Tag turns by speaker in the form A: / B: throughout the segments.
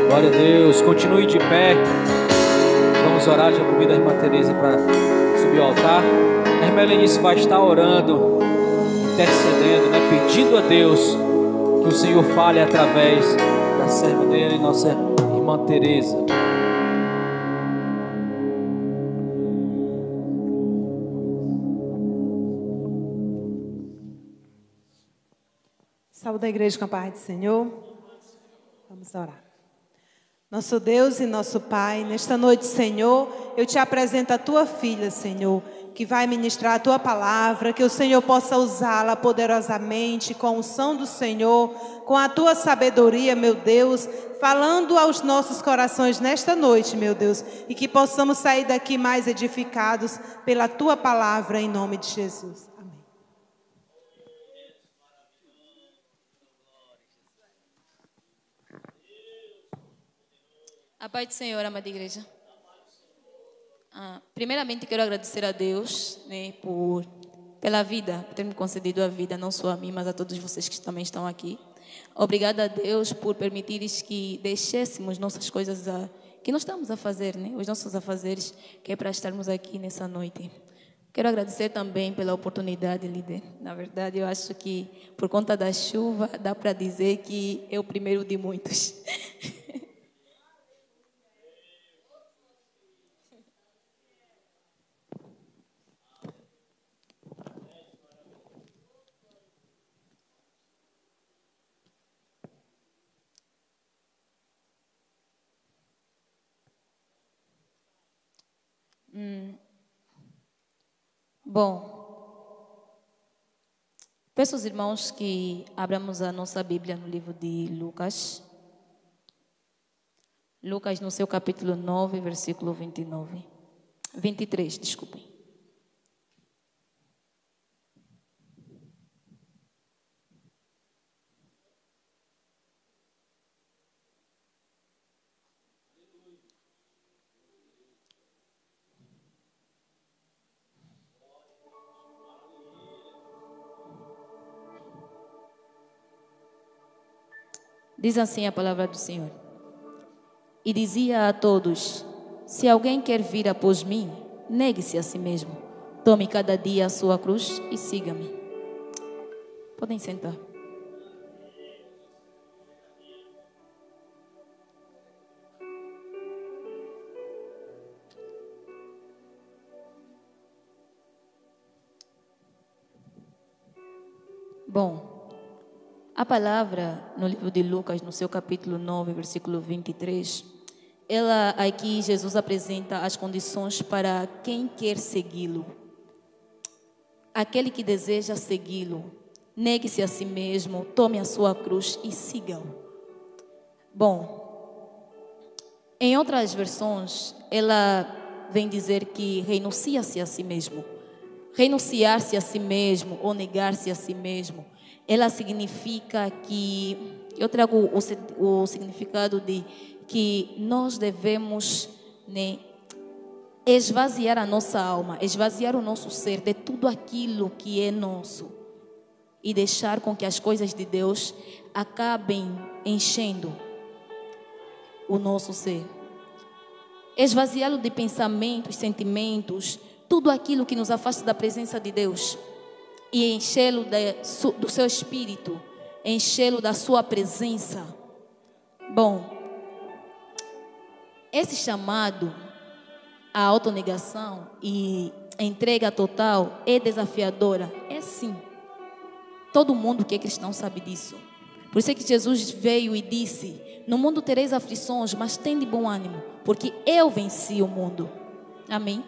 A: Glória a Deus. Continue de pé. Vamos orar. Já convido a irmã Tereza para subir ao altar. A irmã Helenice vai estar orando, intercedendo, né? Pedindo a Deus que o Senhor fale através da serva dele, nossa irmã Tereza.
B: Saúde a igreja com a paz do Senhor. Vamos orar. Nosso Deus e nosso Pai, nesta noite, Senhor, eu te apresento a tua filha, Senhor, que vai ministrar a tua palavra, que o Senhor possa usá-la poderosamente, com a unção do Senhor, com a tua sabedoria, meu Deus, falando aos nossos corações nesta noite, meu Deus, e que possamos sair daqui mais edificados pela tua palavra, em nome de Jesus.
C: A paz do Senhor, amada igreja. Primeiramente, quero agradecer a Deus, né, pela vida, por ter me concedido a vida, não só a mim, mas a todos vocês que também estão aqui. Obrigada a Deus por permitir que deixéssemos nossas coisas que nós estamos a fazer, né, os nossos afazeres, que é para estarmos aqui nessa noite. Quero agradecer também pela oportunidade, líder. Na verdade, eu acho que por conta da chuva, dá para dizer que é o primeiro de muitos. Bom, peço aos irmãos que abramos a nossa Bíblia no livro de Lucas. Lucas no seu capítulo 9, versículo 23, desculpem. Diz assim a palavra do Senhor. E dizia a todos: se alguém quer vir após mim, negue-se a si mesmo. Tome cada dia a sua cruz e siga-me. Podem sentar. Bom, a palavra no livro de Lucas, no seu capítulo 9, versículo 23, aqui Jesus apresenta as condições para quem quer segui-lo. Aquele que deseja segui-lo, negue-se a si mesmo, tome a sua cruz e siga-o. Bom, em outras versões, ela vem dizer que renuncia-se a si mesmo. Renunciar-se a si mesmo ou negar-se a si mesmo, ela significa que, eu trago o significado de que nós devemos, né, esvaziar a nossa alma, esvaziar o nosso ser de tudo aquilo que é nosso e deixar com que as coisas de Deus acabem enchendo o nosso ser. Esvaziá-lo de pensamentos, sentimentos, tudo aquilo que nos afasta da presença de Deus e enchê-lo do seu espírito, enchê-lo da sua presença. Bom, esse chamado à autonegação e entrega total é desafiadora, é sim. Todo mundo que é cristão sabe disso. Por isso é que Jesus veio e disse: no mundo tereis aflições, mas tende bom ânimo, porque eu venci o mundo. Amém?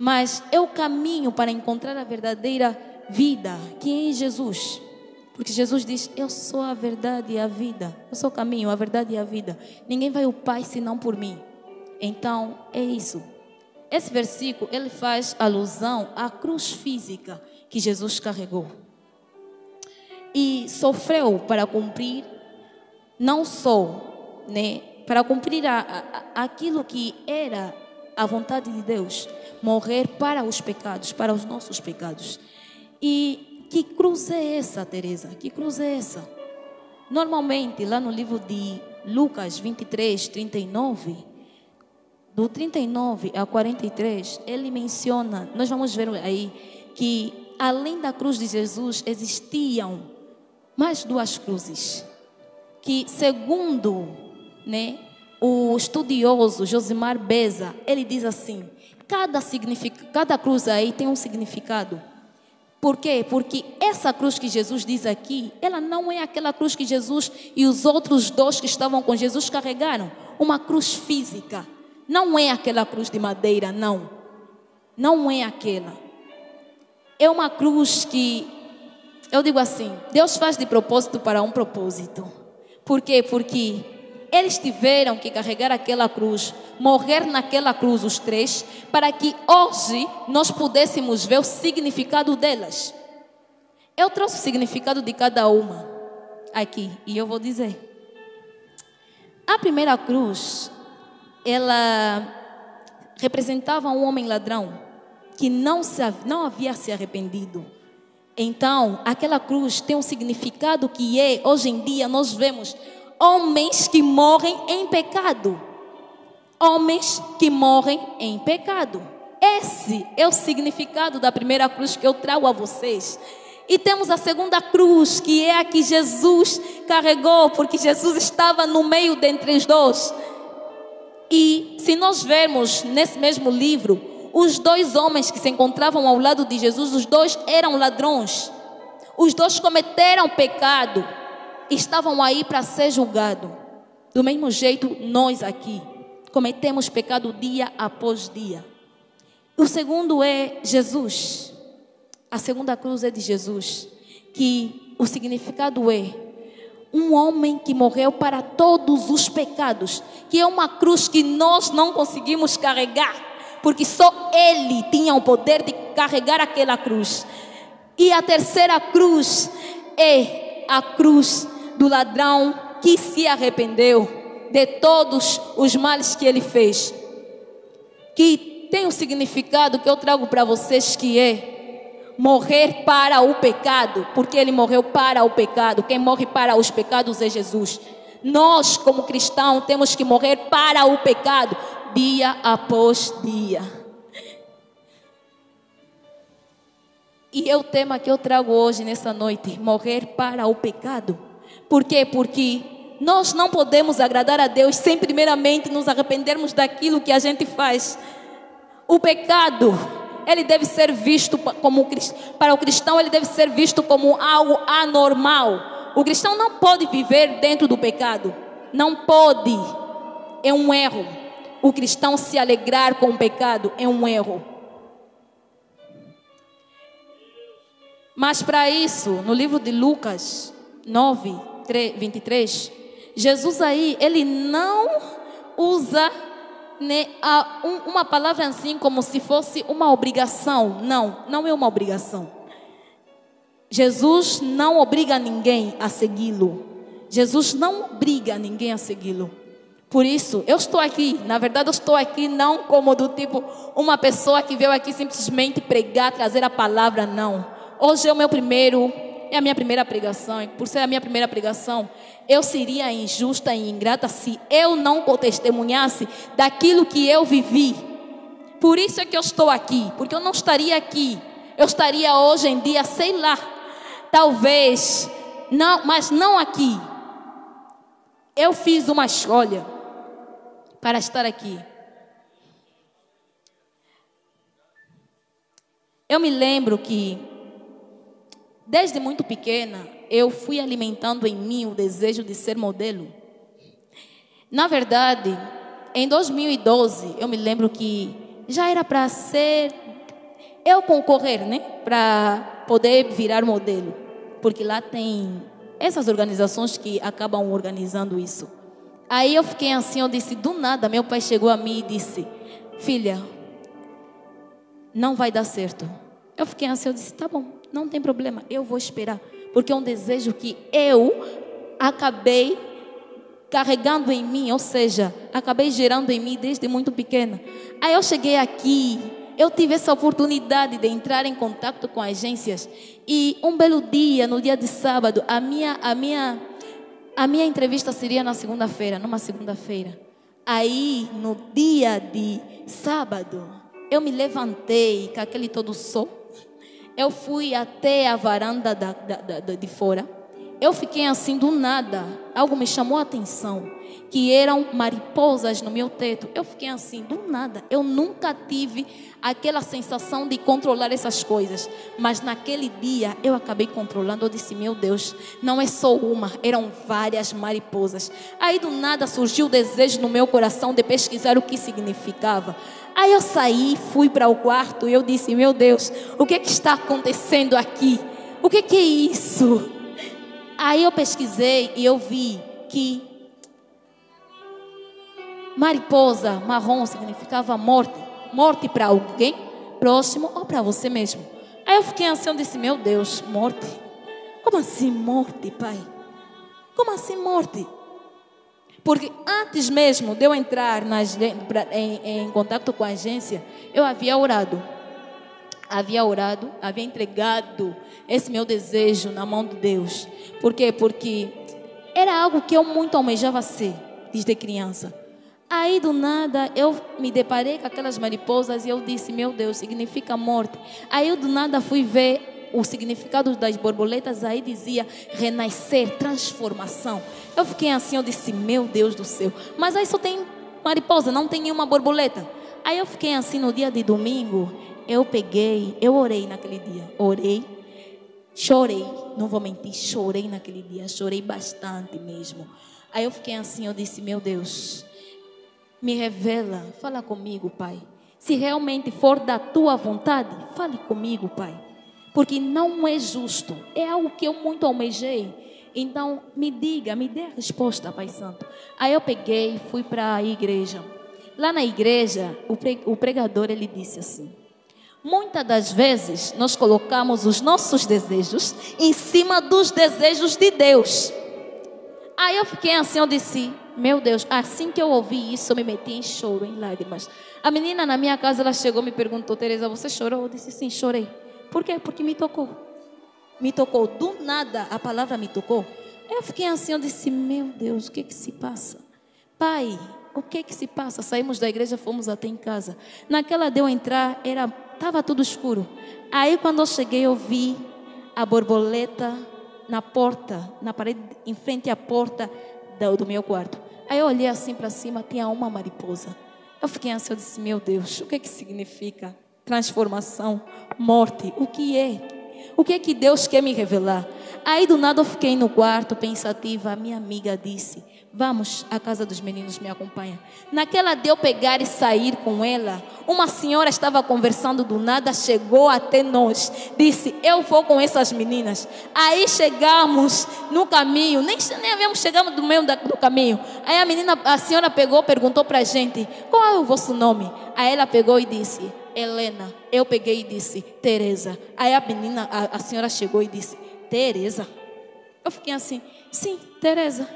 C: Mas é o caminho para encontrar a verdadeira vida, que é em Jesus. Porque Jesus diz: eu sou a verdade e a vida. Eu sou o caminho, a verdade e a vida. Ninguém vai ao Pai senão por mim. Então, é isso. Esse versículo, ele faz alusão à cruz física que Jesus carregou. E sofreu para cumprir, não só, né, para cumprir aquilo que era a vontade de Deus, morrer para os pecados, para os nossos pecados. E que cruz é essa, Teresa? Que cruz é essa? Normalmente, lá no livro de Lucas 23, 39, do 39 a 43, ele menciona, nós vamos ver aí, que além da cruz de Jesus existiam mais duas cruzes. Que segundo, né, o estudioso Josimar Beza, ele diz assim, cada cruz aí tem um significado. Por quê? Porque essa cruz que Jesus diz aqui, ela não é aquela cruz que Jesus e os outros dois que estavam com Jesus carregaram. Uma cruz física. Não é aquela cruz de madeira, não. Não é aquela. É uma cruz que, eu digo assim, Deus faz de propósito para um propósito. Por quê? Porque eles tiveram que carregar aquela cruz, morrer naquela cruz os três, para que hoje nós pudéssemos ver o significado delas. Eu trouxe o significado de cada uma aqui, e eu vou dizer. A primeira cruz, ela representava um homem ladrão, que não havia se arrependido. Então, aquela cruz tem um significado que hoje em dia nós vemos homens que morrem em pecado. Homens que morrem em pecado. Esse é o significado da primeira cruz que eu trago a vocês. E temos a segunda cruz, que é a que Jesus carregou, porque Jesus estava no meio dentre os dois. E se nós vermos nesse mesmo livro, os dois homens que se encontravam ao lado de Jesus, os dois eram ladrões. Os dois cometeram pecado. Estavam aí para ser julgados. Do mesmo jeito, nós aqui cometemos pecado dia após dia. O segundo é Jesus. A segunda cruz é de Jesus, que o significado é um homem que morreu para todos os pecados, que é uma cruz que nós não conseguimos carregar, porque só Ele tinha o poder de carregar aquela cruz. E a terceira cruz é a cruz do ladrão que se arrependeu de todos os males que ele fez, que tem um significado que eu trago para vocês, que é morrer para o pecado, porque ele morreu para o pecado. Quem morre para os pecados é Jesus. Nós, como cristãos, temos que morrer para o pecado dia após dia. E é o tema que eu trago hoje, nessa noite: morrer para o pecado. Por quê? Porque nós não podemos agradar a Deus sem primeiramente nos arrependermos daquilo que a gente faz. O pecado, ele deve ser visto como, para o cristão, ele deve ser visto como algo anormal. O cristão não pode viver dentro do pecado. Não pode. É um erro. O cristão se alegrar com o pecado é um erro. Mas para isso, no livro de Lucas 9, 23, Jesus aí, ele não usa, né, uma palavra assim como se fosse uma obrigação. Não é uma obrigação. Jesus não obriga ninguém a segui-lo. Jesus não obriga ninguém a segui-lo. Por isso, eu estou aqui, na verdade eu estou aqui não como do tipo uma pessoa que veio aqui simplesmente pregar, trazer a palavra, não. Hoje é a minha primeira pregação. E por ser a minha primeira pregação, eu seria injusta e ingrata se eu não testemunhasse daquilo que eu vivi. Por isso é que eu estou aqui, porque eu não estaria aqui. Eu estaria hoje em dia, sei lá, talvez, não, mas não aqui. Eu fiz uma escolha para estar aqui. Eu me lembro que desde muito pequena, eu fui alimentando em mim o desejo de ser modelo. Na verdade, em 2012, eu me lembro que já era para eu concorrer, né? Para poder virar modelo. Porque lá tem essas organizações que acabam organizando isso. Aí eu fiquei assim, eu disse, do nada, meu pai chegou a mim e disse: filha, não vai dar certo. Eu fiquei assim, eu disse, tá bom, não tem problema, eu vou esperar. Porque é um desejo que eu acabei carregando em mim, ou seja, acabei gerando em mim desde muito pequena. Aí eu cheguei aqui, eu tive essa oportunidade de entrar em contato com agências. E um belo dia, no dia de sábado, A minha entrevista seria na segunda-feira, numa segunda-feira. Aí, no dia de sábado, eu me levantei com aquele todo sol. Eu fui até a varanda de fora. Eu fiquei assim do nada. Algo me chamou a atenção, que eram mariposas no meu teto. Eu fiquei assim do nada. Eu nunca tive aquela sensação de controlar essas coisas, mas naquele dia eu acabei controlando. Eu disse, meu Deus, não é só uma, eram várias mariposas. Aí do nada surgiu o desejo no meu coração de pesquisar o que significava. Aí eu saí, fui para o quarto e eu disse, meu Deus, o que é que está acontecendo aqui? O que é isso? Aí eu pesquisei e eu vi que mariposa marrom significava morte. Morte para alguém próximo ou para você mesmo. Aí eu fiquei assim, eu disse, meu Deus, morte? Como assim morte, pai? Como assim morte? Porque antes mesmo de eu entrar em contato com a agência, eu havia orado. Havia entregado esse meu desejo na mão de Deus. Por quê? Porque era algo que eu muito almejava ser, desde criança. Aí do nada eu me deparei com aquelas mariposas e eu disse, meu Deus, significa morte. Aí eu do nada fui ver o significado das borboletas, aí dizia renascer, transformação. Eu fiquei assim, eu disse, meu Deus do céu, mas aí só tem mariposa, não tem nenhuma borboleta. Aí eu fiquei assim no dia de domingo, eu orei naquele dia, chorei, não vou mentir, chorei naquele dia, chorei bastante mesmo. Aí eu fiquei assim, eu disse, meu Deus, me revela, fala comigo, Pai. Se realmente for da tua vontade, fale comigo, Pai. Porque não é justo, é algo que eu muito almejei. Então, me diga, me dê a resposta, Pai Santo. Aí eu peguei, fui para a igreja. Lá na igreja, o pregador, ele disse assim, muitas das vezes, nós colocamos os nossos desejos em cima dos desejos de Deus. Aí eu fiquei assim, eu disse, meu Deus, assim que eu ouvi isso, eu me meti em choro, em lágrimas. A menina na minha casa, ela chegou e me perguntou, Teresa, você chorou? Eu disse, sim, chorei. Por quê? Porque me tocou. Me tocou, do nada, a palavra me tocou. Eu fiquei assim, eu disse, meu Deus, o que que se passa? Pai, o que que se passa? Saímos da igreja, fomos até em casa. Naquela de eu entrar, estava tudo escuro. Aí quando eu cheguei, eu vi a borboleta na porta, na parede, em frente à porta do meu quarto. Aí eu olhei assim para cima, tinha uma mariposa. Eu fiquei assim, eu disse, meu Deus, o que que significa transformação, morte? O que é? O que é que Deus quer me revelar? Aí do nada eu fiquei no quarto pensativa. A minha amiga disse, vamos à casa dos meninos, me acompanha. Naquela de eu pegar e sair com ela, uma senhora estava conversando, do nada chegou até nós, disse, eu vou com essas meninas. Aí chegamos no caminho, nem havíamos chegado no meio do caminho. Aí a senhora pegou, perguntou para a gente, qual é o vosso nome? Aí ela pegou e disse, Helena. Eu peguei e disse, Teresa. Aí a senhora chegou e disse, Teresa? Eu fiquei assim, sim, Teresa.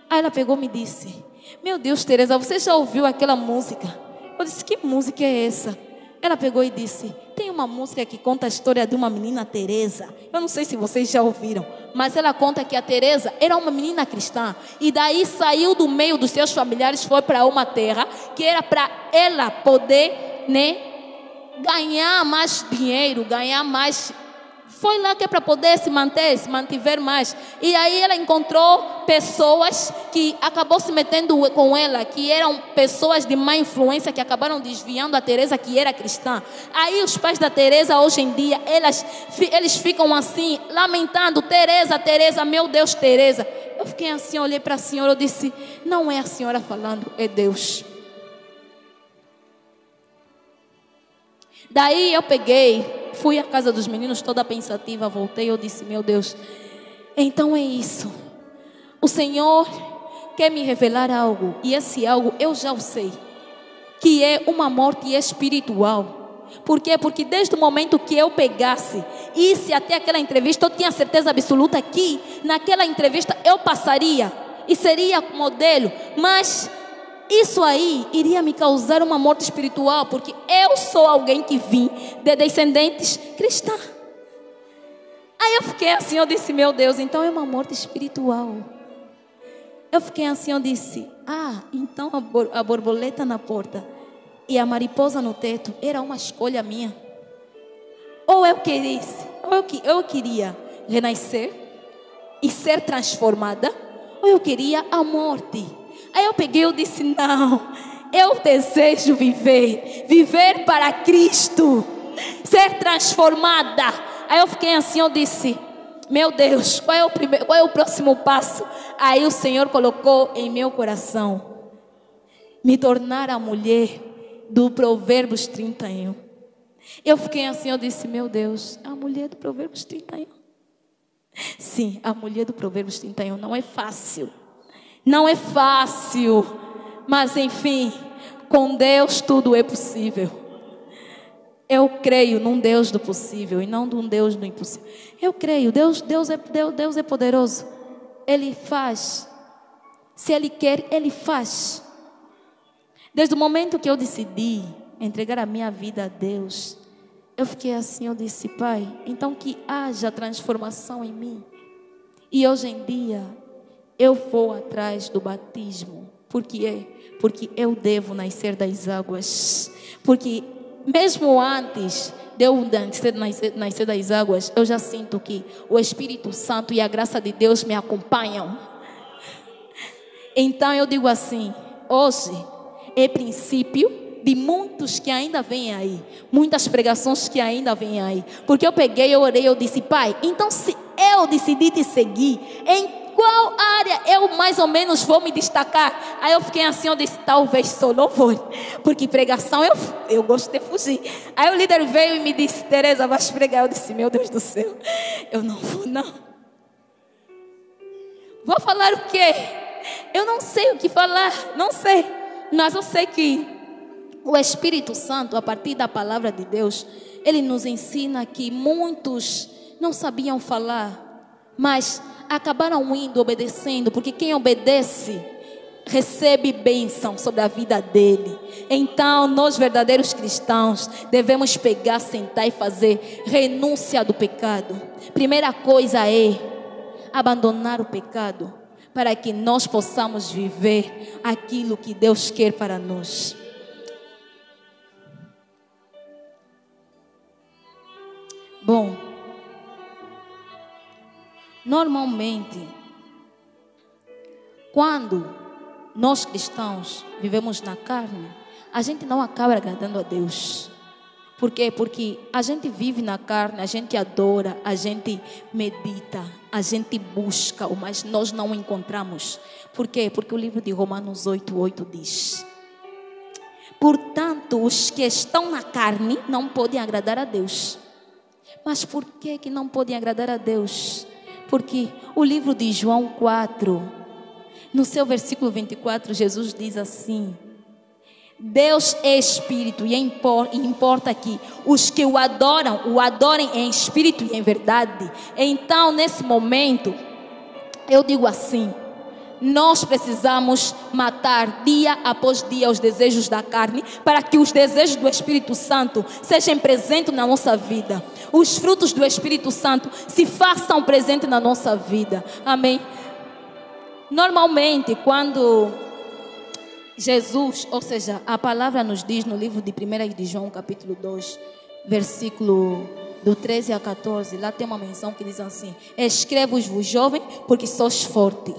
C: Aí ela pegou e me disse, meu Deus, Teresa, você já ouviu aquela música? Eu disse, que música é essa? Ela pegou e disse, tem uma música que conta a história de uma menina Teresa. Eu não sei se vocês já ouviram, mas ela conta que a Teresa era uma menina cristã. E daí saiu do meio dos seus familiares, foi para uma terra que era para ela poder, ganhar mais dinheiro, ganhar mais. Foi lá que é para poder se mantiver mais. E aí ela encontrou pessoas que acabou se metendo com ela, que eram pessoas de má influência, que acabaram desviando a Teresa, que era cristã. Aí os pais da Teresa, hoje em dia, eles ficam assim, lamentando, Teresa, Teresa, meu Deus, Teresa. Eu fiquei assim, olhei para a senhora, eu disse, não é a senhora falando, é Deus. Daí eu peguei, fui à casa dos meninos toda pensativa, voltei, eu disse, meu Deus, então é isso. O Senhor quer me revelar algo, e esse algo eu já o sei, que é uma morte espiritual. Por quê? Porque desde o momento que eu pegasse, isso até aquela entrevista, eu tinha certeza absoluta que naquela entrevista eu passaria e seria modelo, mas isso aí iria me causar uma morte espiritual, porque eu sou alguém que vim de descendentes cristãs. Aí eu fiquei assim, eu disse, meu Deus, então é uma morte espiritual. Eu fiquei assim, eu disse, então a borboleta na porta e a mariposa no teto era uma escolha minha. Ou eu queria renascer e ser transformada, ou eu queria a morte. Aí eu peguei e disse, não, eu desejo viver para Cristo, ser transformada. Aí eu fiquei assim, eu disse, meu Deus, qual é o próximo passo? Aí o Senhor colocou em meu coração me tornar a mulher do Provérbios 31. Eu fiquei assim, eu disse, meu Deus, a mulher do Provérbios 31. Sim, a mulher do Provérbios 31 não é fácil. Não é fácil. Mas enfim, com Deus tudo é possível. Eu creio num Deus do possível e não num Deus do impossível. Eu creio, Deus é poderoso. Ele faz. Se Ele quer, Ele faz. Desde o momento que eu decidi entregar a minha vida a Deus, eu fiquei assim, eu disse, Pai, então que haja transformação em mim. E hoje em dia, eu vou atrás do batismo. Por quê? Porque eu devo nascer das águas. Porque mesmo antes de eu nascer das águas, eu já sinto que o Espírito Santo e a graça de Deus me acompanham. Então eu digo assim, hoje é princípio de muitos que ainda vêm aí, muitas pregações que ainda vêm aí, porque eu peguei, eu orei, eu disse, Pai, então se eu decidir te seguir, em qual área eu mais ou menos vou me destacar? Aí eu fiquei assim, eu disse, talvez só louvor, porque pregação eu gosto de fugir. Aí o líder veio e me disse, Teresa, vais pregar? Eu disse, meu Deus do céu, eu não vou não. Vou falar o quê? Eu não sei o que falar, não sei, mas eu sei que o Espírito Santo, a partir da palavra de Deus, ele nos ensina que muitos não sabiam falar, mas acabaram indo, obedecendo, porque quem obedece recebe bênção sobre a vida dele. Então, nós verdadeiros cristãos devemos pegar, sentar e fazer renúncia do pecado. Primeira coisa é abandonar o pecado, para que nós possamos viver aquilo que Deus quer para nós. Bom, normalmente, quando nós cristãos vivemos na carne, a gente não acaba agradando a Deus. Por quê? Porque a gente vive na carne, a gente adora, a gente medita, a gente busca, mas nós não encontramos. Por quê? Porque o livro de Romanos 8:8 diz: portanto, os que estão na carne não podem agradar a Deus. Mas por que não podem agradar a Deus? Porque o livro de João 4, no seu versículo 24, Jesus diz assim: Deus é Espírito e importa que os que o adorem em Espírito e em verdade. Então, nesse momento, eu digo assim: nós precisamos matar dia após dia os desejos da carne, para que os desejos do Espírito Santo sejam presentes na nossa vida. Os frutos do Espírito Santo se façam presentes na nossa vida. Amém? Normalmente, quando Jesus, ou seja, a palavra nos diz no livro de 1 de João, capítulo 2, versículo do 13 a 14, lá tem uma menção que diz assim: escrevo-vos, jovem, porque sois forte.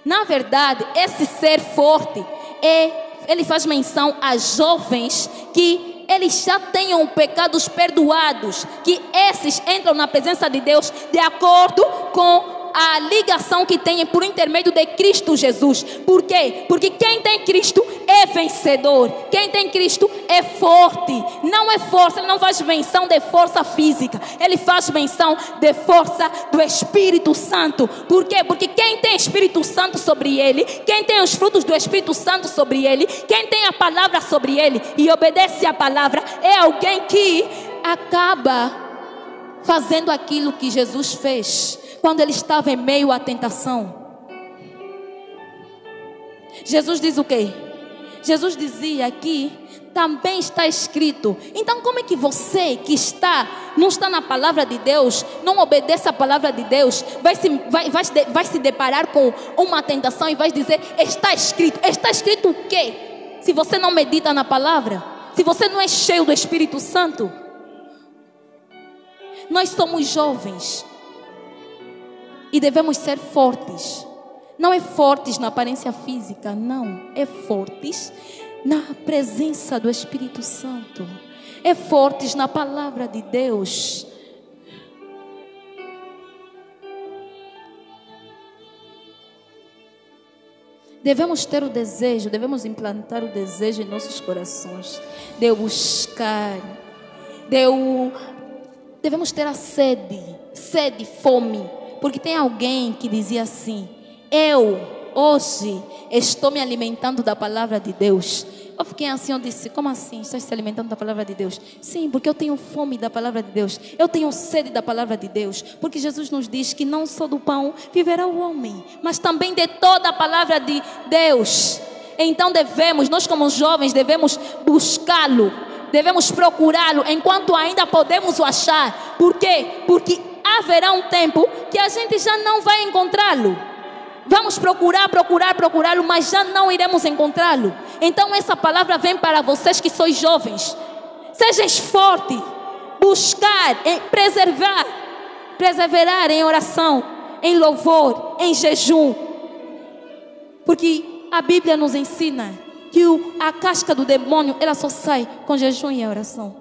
C: Na verdade, esse ser forte, ele faz menção a jovens que eles já tenham pecados perdoados, que esses entram na presença de Deus de acordo com a ligação que tem por intermédio de Cristo Jesus. Por quê? Porque quem tem Cristo é vencedor. Quem tem Cristo é forte. Não é força, ele não faz menção de força física, ele faz menção de força do Espírito Santo. Por quê? Porque quem tem Espírito Santo sobre ele, quem tem os frutos do Espírito Santo sobre ele, quem tem a palavra sobre ele e obedece a palavra, é alguém que acaba fazendo aquilo que Jesus fez quando ele estava em meio à tentação. Jesus diz o quê? Jesus dizia aqui, também está escrito. Então como é que você que não está na palavra de Deus, não obedece a palavra de Deus, vai se deparar com uma tentação e vai dizer, está escrito. Está escrito o quê? Se você não medita na palavra, se você não é cheio do Espírito Santo. Nós somos jovens e devemos ser fortes. Não é fortes na aparência física, não. É fortes na presença do Espírito Santo. É fortes na palavra de Deus. Devemos ter o desejo, devemos implantar o desejo em nossos corações de buscar, devemos ter a sede, fome. Porque tem alguém que dizia assim, eu hoje estou me alimentando da palavra de Deus. Eu fiquei assim, eu disse, como assim? Estás se alimentando da palavra de Deus? Sim, porque eu tenho fome da palavra de Deus. Eu tenho sede da palavra de Deus. Porque Jesus nos diz que não só do pão viverá o homem, mas também de toda a palavra de Deus. Então nós como jovens devemos buscá-lo, devemos procurá-lo enquanto ainda podemos o achar. Por quê? Porque haverá um tempo que a gente já não vai encontrá-lo. Vamos procurá-lo, mas já não iremos encontrá-lo. Então essa palavra vem para vocês que sois jovens. Sejam fortes, buscar, perseverar em oração, em louvor, em jejum. Porque a Bíblia nos ensina que a casca do demônio, ela só sai com jejum e oração.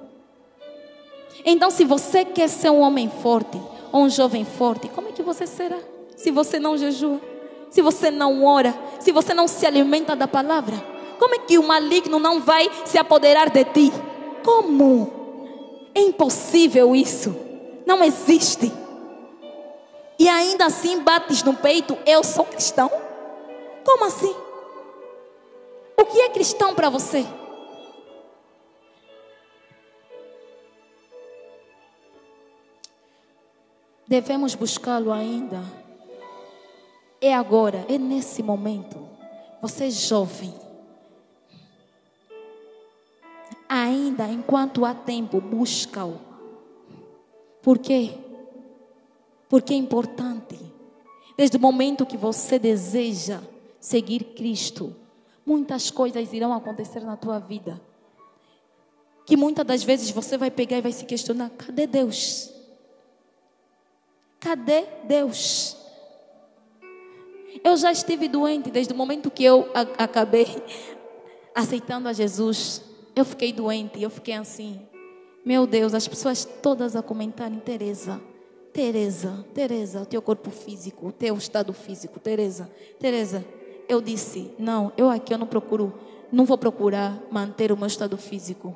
C: Então se você quer ser um homem forte, ou um jovem forte, como é que você será? Se você não jejua, se você não ora, se você não se alimenta da palavra, como é que o maligno não vai se apoderar de ti? Como? É impossível isso. Não existe. E ainda assim bates no peito, eu sou cristão? Como assim? O que é cristão para você? Devemos buscá-lo ainda. É agora, é nesse momento. Você é jovem. Ainda enquanto há tempo, busca-o. Por quê? Porque é importante. Desde o momento que você deseja seguir Cristo, muitas coisas irão acontecer na tua vida. Que muitas das vezes você vai pegar e vai se questionar: cadê Deus? Cadê Deus? Eu já estive doente desde o momento que eu acabei aceitando a Jesus. Eu fiquei doente, eu fiquei assim, meu Deus, as pessoas todas a comentarem: Teresa, o teu corpo físico, o teu estado físico, Teresa. Eu disse, não vou procurar manter o meu estado físico.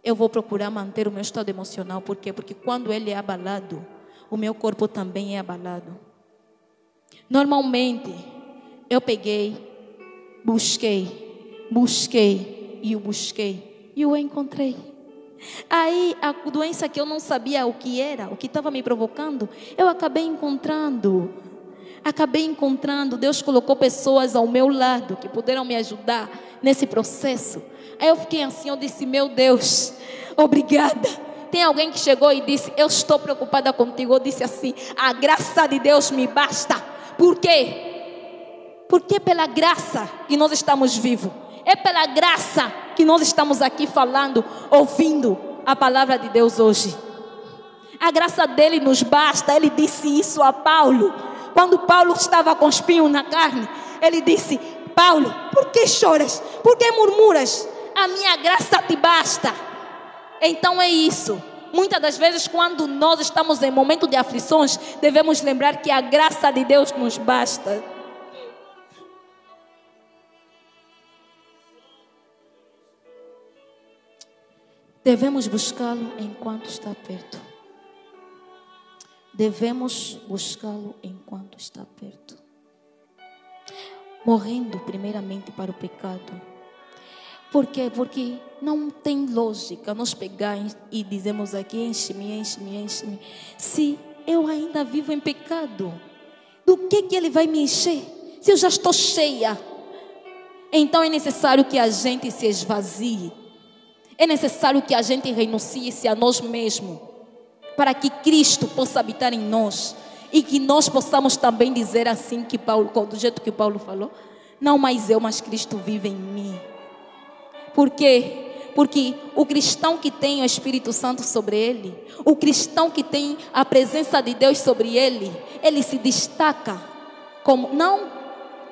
C: Eu vou procurar manter o meu estado emocional. Por quê? Porque quando ele é abalado, o meu corpo também é abalado. Normalmente, eu peguei, busquei e o encontrei. Aí, a doença que eu não sabia o que era, o que estava me provocando, eu acabei encontrando. Deus colocou pessoas ao meu lado que puderam me ajudar nesse processo. Aí eu fiquei assim, eu disse, meu Deus, obrigada. Tem alguém que chegou e disse, eu estou preocupada contigo. Eu disse assim, a graça de Deus me basta. Por quê? Porque é pela graça que nós estamos vivos. É pela graça que nós estamos aqui falando, ouvindo a palavra de Deus hoje. A graça dele nos basta. Ele disse isso a Paulo. Quando Paulo estava com espinho na carne, ele disse, Paulo, por que choras? Por que murmuras? A minha graça te basta. Então é isso. Muitas das vezes, quando nós estamos em momento de aflições, devemos lembrar que a graça de Deus nos basta. Devemos buscá-lo enquanto está perto. Devemos buscá-lo enquanto está perto. Morrendo primeiramente para o pecado. Por quê? Porque não tem lógica nós pegarmos e dizemos aqui, enche-me. Se eu ainda vivo em pecado, do que ele vai me encher? Se eu já estou cheia. Então é necessário que a gente se esvazie. É necessário que a gente renuncie-se a nós mesmos, para que Cristo possa habitar em nós. E que nós possamos também dizer assim, que Paulo, do jeito que Paulo falou: não mais eu, mas Cristo vive em mim. Por quê? Porque o cristão que tem o Espírito Santo sobre ele, o cristão que tem a presença de Deus sobre ele, ele se destaca como, não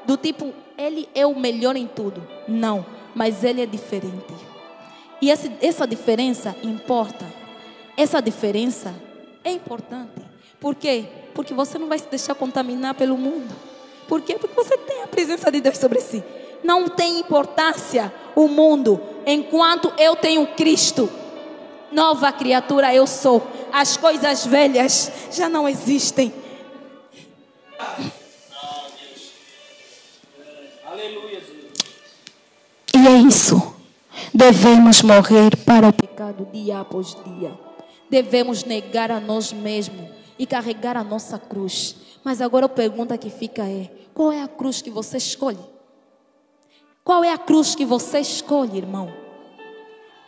C: do tipo, ele é o melhor em tudo. Não, mas ele é diferente. E essa diferença importa. Essa diferença é importante. Por quê? Porque você não vai se deixar contaminar pelo mundo. Por quê? Porque você tem a presença de Deus sobre si. Não tem importância o mundo, enquanto eu tenho Cristo. Nova criatura eu sou. As coisas velhas já não existem.
A: Aleluia.
C: E é isso. Devemos morrer para o pecado dia após dia. Devemos negar a nós mesmos e carregar a nossa cruz. Mas agora a pergunta que fica é: qual é a cruz que você escolhe? Qual é a cruz que você escolhe, irmão?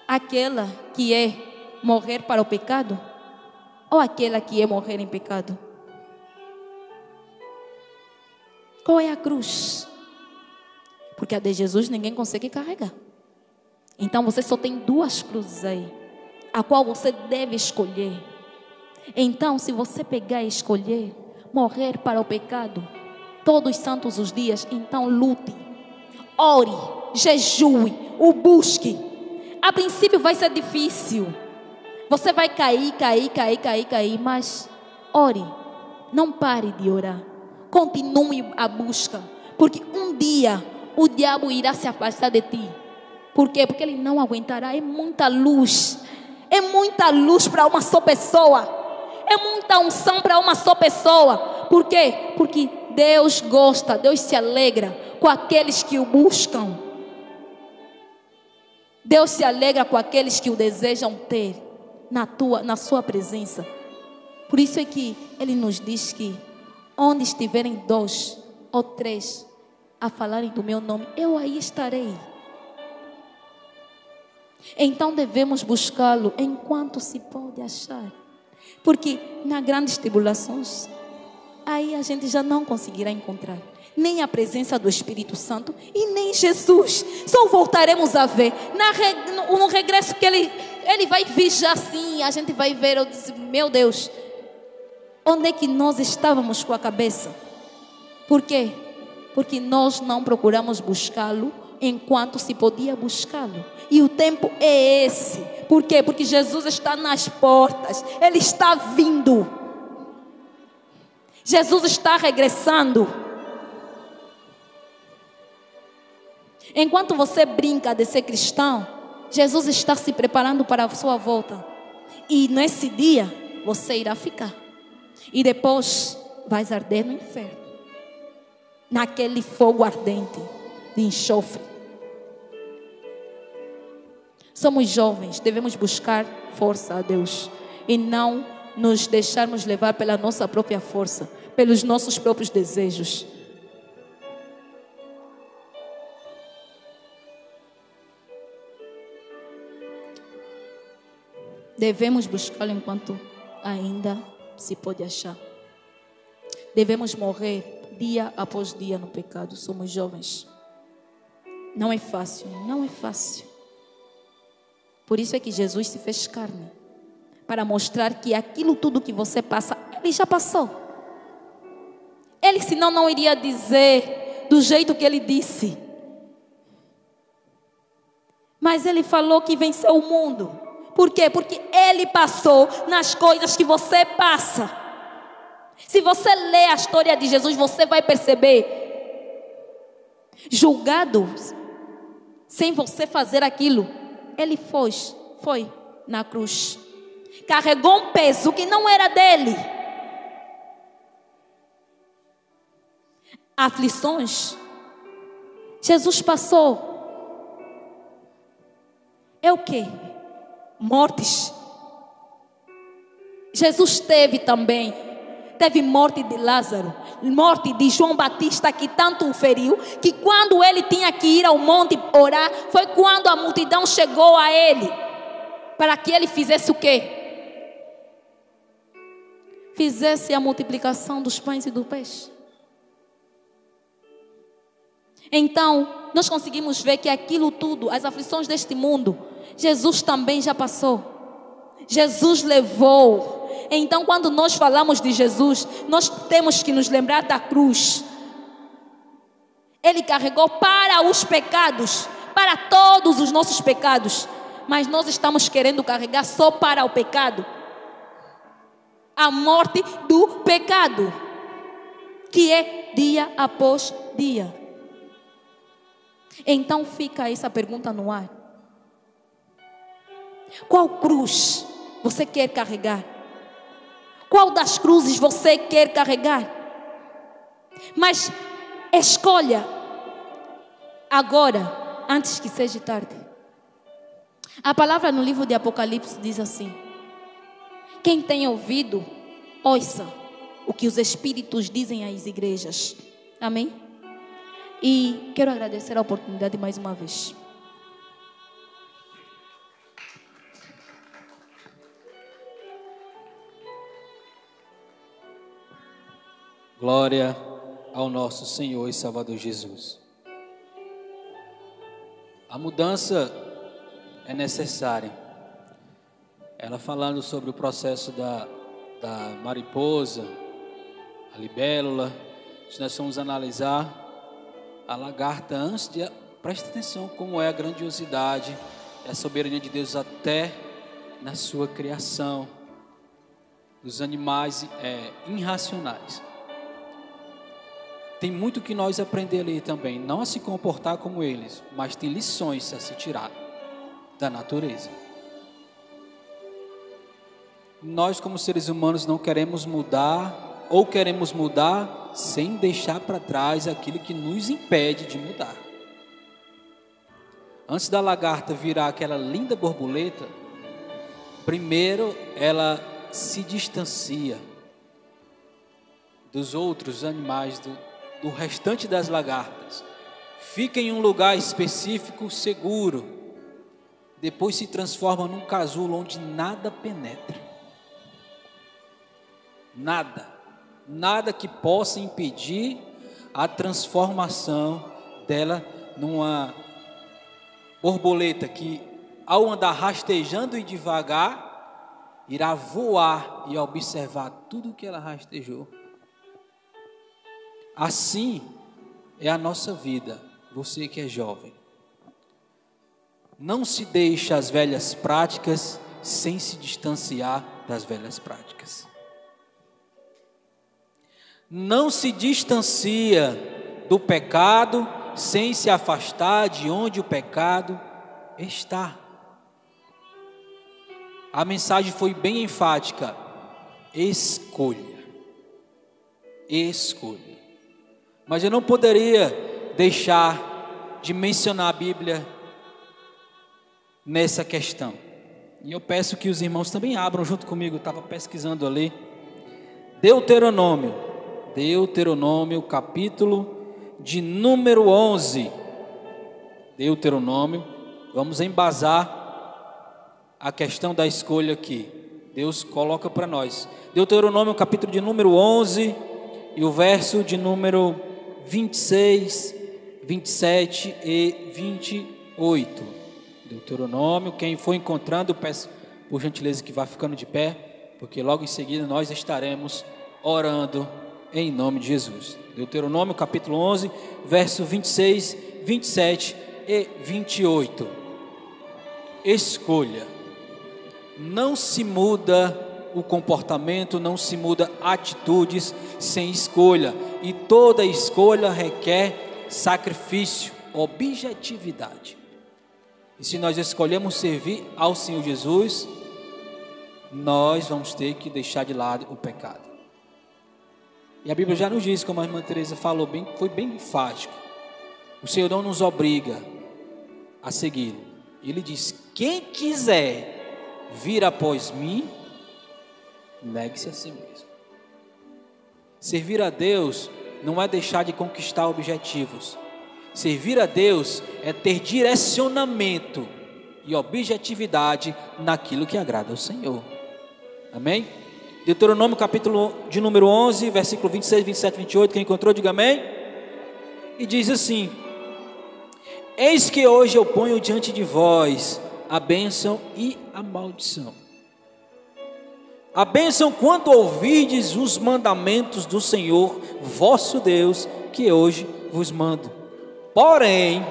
C: Aquela que é morrer para o pecado? Ou aquela que é morrer em pecado? Qual é a cruz? Porque a de Jesus ninguém consegue carregar. Então você só tem duas cruzes aí, a qual você deve escolher. Então, se você pegar e escolher morrer para o pecado todos os santos os dias, então lute, ore, jejue, o busque. A princípio vai ser difícil. Você vai cair, mas ore. Não pare de orar. Continue a busca, porque um dia o diabo irá se afastar de ti. Por quê? Porque ele não aguentará. É muita luz. É muita luz para uma só pessoa. É muita unção para uma só pessoa. Por quê? Porque Deus gosta, Deus se alegra com aqueles que o buscam. Deus se alegra com aqueles que o desejam ter na sua presença. Por isso é que Ele nos diz que onde estiverem 2 ou 3 a falarem do meu nome, eu aí estarei. Então devemos buscá-lo enquanto se pode achar. Porque nas grandes tribulações, aí a gente já não conseguirá encontrar nem a presença do Espírito Santo e nem Jesus. Só voltaremos a ver no regresso, que ele vai vir já assim. A gente vai ver, eu disse, meu Deus, onde é que nós estávamos com a cabeça? Por quê? Porque nós não procuramos buscá-lo enquanto se podia buscá-lo. E o tempo é esse. Por quê? Porque Jesus está nas portas. Ele está vindo. Jesus está regressando. Enquanto você brinca de ser cristão, Jesus está se preparando para a sua volta. E nesse dia você irá ficar. E depois vais arder no inferno, naquele fogo ardente de enxofre. Somos jovens, devemos buscar força a Deus e não nos deixarmos levar pela nossa própria força, pelos nossos próprios desejos. Devemos buscá-lo enquanto ainda se pode achar. Devemos morrer dia após dia no pecado. Somos jovens. Não é fácil, não é fácil. Por isso é que Jesus se fez carne, para mostrar que aquilo tudo que você passa, Ele já passou. Ele senão não iria dizer do jeito que Ele disse. Mas Ele falou que venceu o mundo. Por quê? Porque Ele passou nas coisas que você passa. Se você lê a história de Jesus, você vai perceber. Julgado, sem você fazer aquilo, Ele foi na cruz. Carregou um peso que não era dele. Aflições, Jesus passou. É o quê? Mortes. Jesus teve também. teve morte de Lázaro, morte de João Batista, que tanto o feriu, que quando ele tinha que ir ao monte orar, foi quando a multidão chegou a ele, para que ele fizesse o quê? Fizesse a multiplicação dos pães e do peixe. Então, nós conseguimos ver que aquilo tudo, as aflições deste mundo, Jesus também já passou. Jesus levou. Então, quando nós falamos de Jesus, nós temos que nos lembrar da cruz. Ele carregou para os pecados, para todos os nossos pecados. Mas nós estamos querendo carregar só para o pecado. A morte do pecado, que é dia após dia. Então fica essa pergunta no ar. Qual cruz você quer carregar? Qual das cruzes você quer carregar? Mas escolha agora, antes que seja tarde. A palavra no livro de Apocalipse diz assim: quem tem ouvido, ouça o que os Espíritos dizem às igrejas. Amém? E quero agradecer a oportunidade mais uma vez.
A: Glória ao nosso Senhor e Salvador Jesus. A mudança é necessária. Ela falando sobre o processo da mariposa, a libélula. Se nós formos analisar a lagarta, preste atenção como é a grandiosidade e a soberania de Deus até na sua criação. Os animais irracionais. Tem muito que nós aprender ali também, não a se comportar como eles, mas tem lições a se tirar da natureza. Nós como seres humanos não queremos mudar, ou queremos mudar sem deixar para trás aquilo que nos impede de mudar. Antes da lagarta virar aquela linda borboleta, primeiro ela se distancia dos outros animais, do restante das lagartas. Fica em um lugar específico, seguro. Depois se transforma num casulo onde nada penetra. Nada que possa impedir a transformação dela numa borboleta que, ao andar rastejando e devagar, irá voar e observar tudo que ela rastejou. Assim é a nossa vida, você que é jovem. Não se deixe as velhas práticas sem se distanciar das velhas práticas. Não se distancia do pecado sem se afastar de onde o pecado está. A mensagem foi bem enfática: escolha. Escolha. Mas eu não poderia deixar de mencionar a Bíblia nessa questão. E eu peço que os irmãos também abram junto comigo, eu estava pesquisando ali. Deuteronômio, capítulo de número 11. Deuteronômio, vamos embasar a questão da escolha aqui. Deus coloca para nós. Deuteronômio, capítulo de número 11 e o verso de número 26, 27 e 28. Deuteronômio, quem for encontrando, peço por gentileza que vá ficando de pé, porque logo em seguida nós estaremos orando em nome de Jesus. Deuteronômio capítulo 11, verso 26, 27 e 28. Escolha. Não se muda o comportamento, não se muda atitudes sem escolha. E toda escolha requer sacrifício, objetividade. E se nós escolhemos servir ao Senhor Jesus, nós vamos ter que deixar de lado o pecado. E a Bíblia já nos diz, como a irmã Teresa falou bem, foi bem enfático. O Senhor não nos obriga a segui-lo. Ele diz: quem quiser vir após mim, negue-se a si mesmo. Servir a Deus não é deixar de conquistar objetivos. Servir a Deus é ter direcionamento e objetividade naquilo que agrada ao Senhor. Amém? Deuteronômio capítulo de número 11, versículo 26, 27, 28, quem encontrou, diga amém. E diz assim: eis que hoje eu ponho diante de vós a bênção e a maldição. A bênção quando ouvirdes os mandamentos do Senhor vosso Deus, que hoje vos mando. Porém,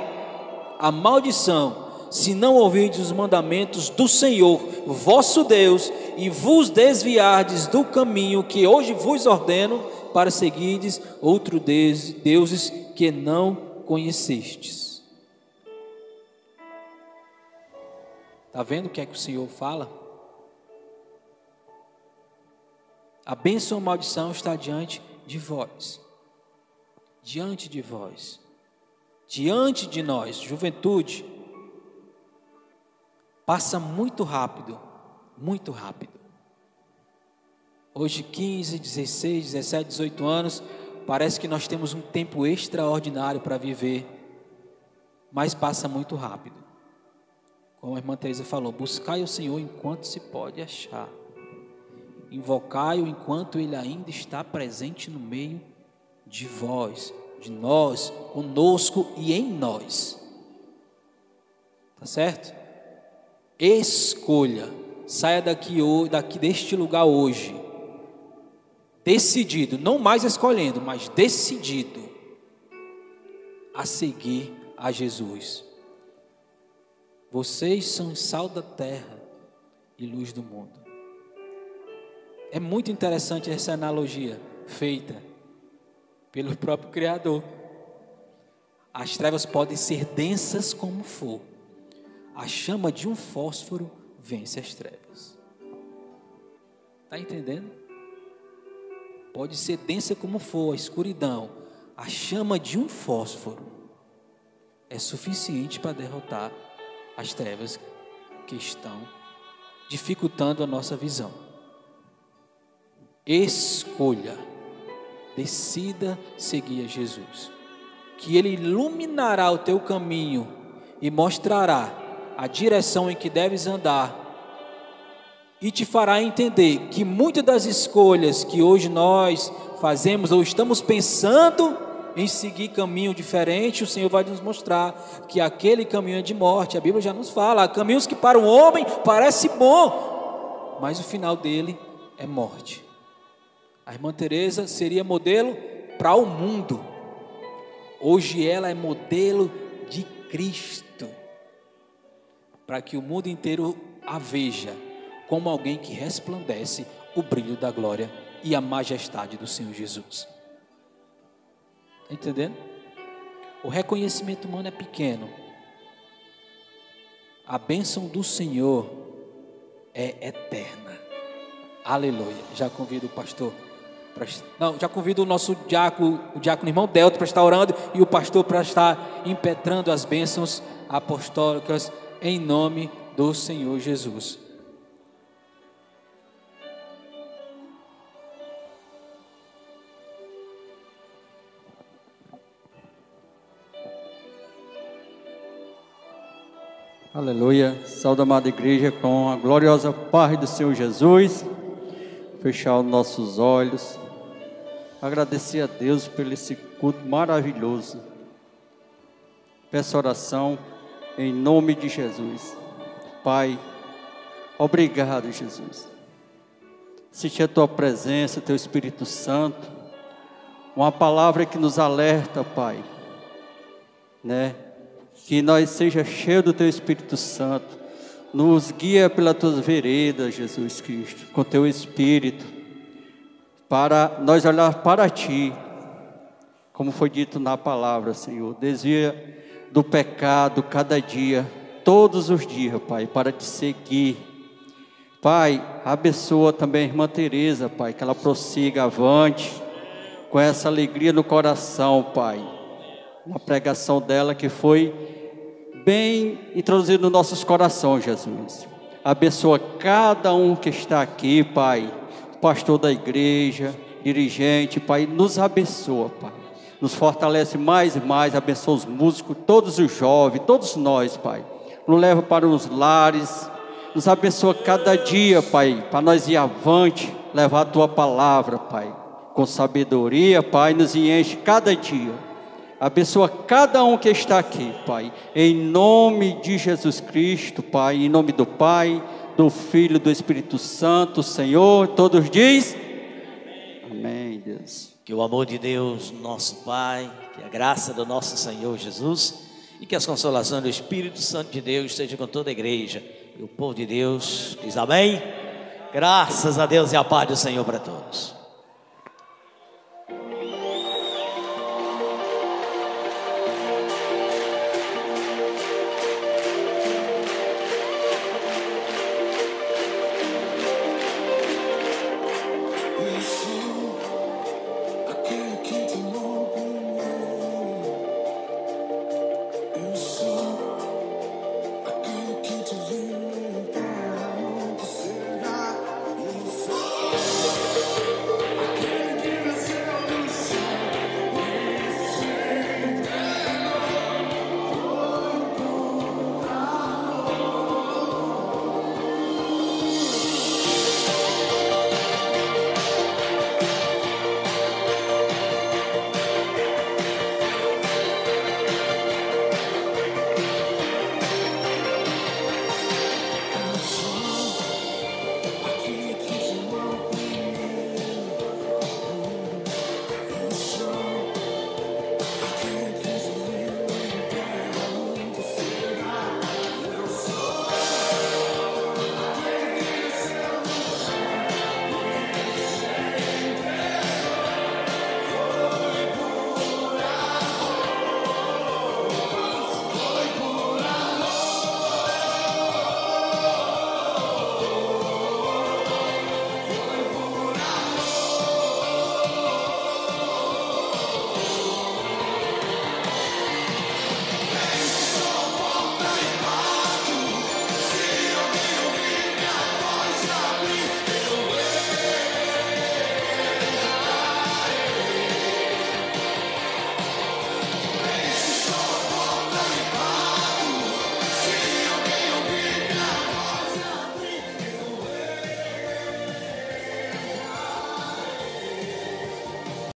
A: a maldição, se não ouvirdes os mandamentos do Senhor vosso Deus, e vos desviardes do caminho que hoje vos ordeno, para seguirdes outros deuses que não conhecestes. Está vendo o que é que o Senhor fala? A bênção ou maldição está diante de vós. Diante de vós. Diante de nós. Juventude. Passa muito rápido. Muito rápido. Hoje 15, 16, 17, 18 anos. Parece que nós temos um tempo extraordinário para viver. Mas passa muito rápido. Como a irmã Teresa falou, buscai o Senhor enquanto se pode achar. Invocai-o enquanto Ele ainda está presente no meio de vós, de nós, conosco e em nós. Tá certo? Escolha. Saia daqui deste lugar hoje. Decidido, não mais escolhendo, mas decidido a seguir a Jesus. Vocês são sal da terra e luz do mundo. É muito interessante essa analogia feita pelo próprio Criador. As trevas podem ser densas como for. A chama de um fósforo vence as trevas. Está entendendo? Pode ser densa como for a escuridão. A chama de um fósforo é suficiente para derrotar as trevas que estão dificultando a nossa visão. Escolha, decida seguir a Jesus, que Ele iluminará o teu caminho e mostrará a direção em que deves andar e te fará entender que muitas das escolhas que hoje nós fazemos ou estamos pensando em seguir caminho diferente, o Senhor vai nos mostrar que aquele caminho é de morte. A Bíblia já nos fala, há caminhos que para o homem parece bom, mas o final dele é morte. A irmã Teresa seria modelo para o mundo. Hoje ela é modelo de Cristo, para que o mundo inteiro a veja como alguém que resplandece o brilho da glória e a majestade do Senhor Jesus. Está entendendo? O reconhecimento humano é pequeno. A bênção do Senhor é eterna. Aleluia. Já convido o pastor. Já convido o nosso diácono, o diácono irmão Delto para estar orando e o pastor para estar impetrando as bênçãos apostólicas em nome do Senhor Jesus.
D: Aleluia. Saúde, amada igreja, com a gloriosa paz do Senhor Jesus. Fechar os nossos olhos. Agradecer a Deus por esse culto maravilhoso. Peço oração em nome de Jesus. Pai, obrigado, Jesus. Sentir a Tua presença, Teu Espírito Santo. Uma palavra que nos alerta, Pai, né? Que nós seja cheio do Teu Espírito Santo. Nos guia pelas Tuas veredas, Jesus Cristo, com Teu Espírito, para nós olhar para Ti, como foi dito na palavra, Senhor. Desvia do pecado cada dia, todos os dias, Pai, para Te seguir. Pai, abençoa também a irmã Teresa, Pai, que ela prossiga avante, com essa alegria no coração, Pai. Uma pregação dela que foi bem introduzida nos nossos corações, Jesus. Abençoa cada um que está aqui, Pai. Pastor da igreja, dirigente, Pai, nos abençoa, Pai. Nos fortalece mais e mais, abençoa os músicos, todos os jovens, todos nós, Pai. Nos leva para os lares, nos abençoa cada dia, Pai, para nós ir avante, levar a Tua palavra, Pai, com sabedoria, Pai, nos enche cada dia. Abençoa cada um que está aqui, Pai, em nome de Jesus Cristo, Pai, em nome do Pai, do Filho, do Espírito Santo, Senhor, todos diz, amém, Deus.
E: Que o amor de Deus, nosso Pai, que a graça do nosso Senhor Jesus e que as consolações do Espírito Santo de Deus estejam com toda a igreja. E o povo de Deus diz amém. Graças a Deus e a paz do Senhor para todos.